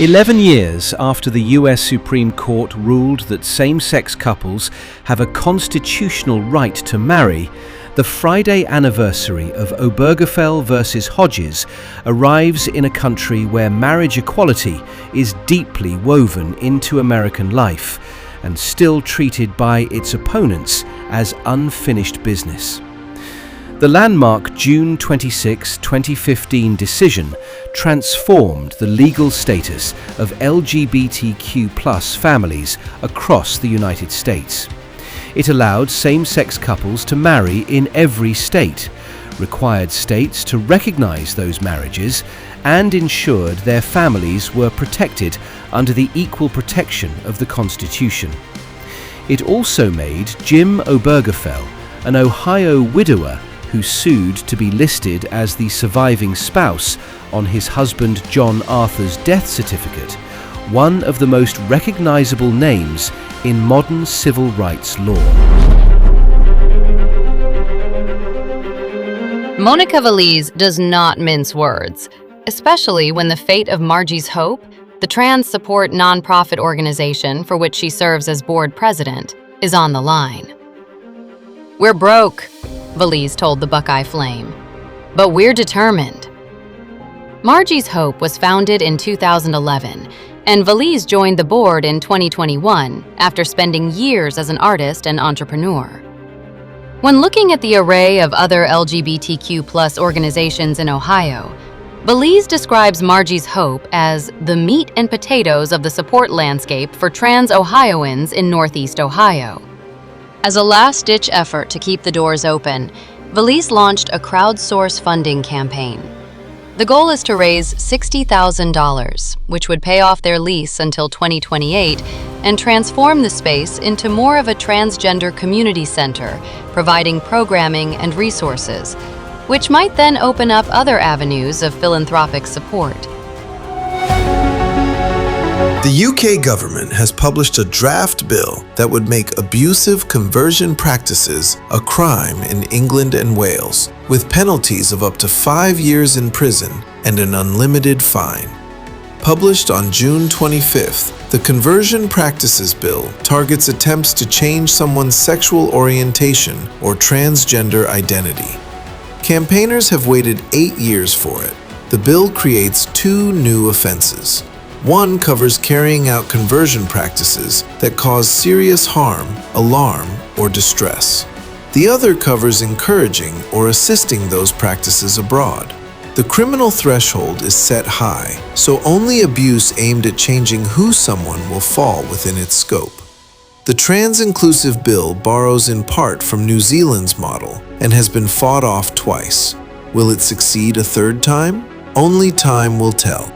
11 years after the US Supreme Court ruled that same-sex couples have a constitutional right to marry, the Friday anniversary of Obergefell versus Hodges arrives in a country where marriage equality is deeply woven into American life and still treated by its opponents as unfinished business. The landmark June 26, 2015 decision transformed the legal status of LGBTQ+ families across the United States. It allowed same-sex couples to marry in every state, required states to recognize those marriages, and ensured their families were protected under the equal protection of the Constitution. It also made Jim Obergefell, an Ohio widower who sued to be listed as the surviving spouse on his husband John Arthur's death certificate, one of the most recognizable names in modern civil rights law. Monica Valise does not mince words, especially when the fate of Margie's Hope, the trans support nonprofit organization for which she serves as board president, is on the line. "We're broke," Valise told the Buckeye Flame, "but we're determined." Margie's Hope was founded in 2011, and Valise joined the board in 2021 after spending years as an artist and entrepreneur. When looking at the array of other LGBTQ+ organizations in Ohio, Valise describes Margie's Hope as the meat and potatoes of the support landscape for trans Ohioans in Northeast Ohio. As a last-ditch effort to keep the doors open, Valise launched a crowdsource funding campaign. The goal is to raise $60,000, which would pay off their lease until 2028 and transform the space into more of a transgender community center, providing programming and resources, which might then open up other avenues of philanthropic support. The UK government has published a draft bill that would make abusive conversion practices a crime in England and Wales, with penalties of up to 5 years in prison and an unlimited fine. Published on June 25th, the Conversion Practices Bill targets attempts to change someone's sexual orientation or transgender identity. Campaigners have waited 8 years for it. The bill creates 2 new offenses. One covers carrying out conversion practices that cause serious harm, alarm, or distress. The other covers encouraging or assisting those practices abroad. The criminal threshold is set high, so only abuse aimed at changing who someone will fall within its scope. The trans-inclusive bill borrows in part from New Zealand's model and has been fought off twice. Will it succeed a third time? Only time will tell.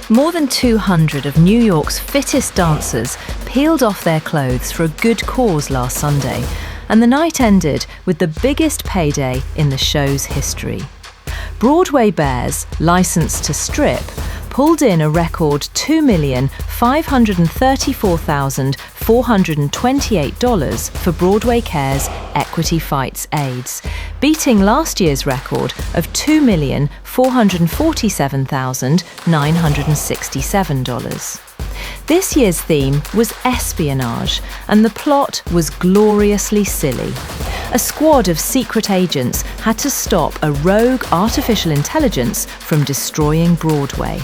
More than 200 of New York's fittest dancers peeled off their clothes for a good cause last Sunday, and the night ended with the biggest payday in the show's history. Broadway Bears, licensed to strip, pulled in a record $2,534,428 for Broadway Cares Equity Fights AIDS, beating last year's record of $2,447,967. This year's theme was espionage, and the plot was gloriously silly. A squad of secret agents had to stop a rogue artificial intelligence from destroying Broadway.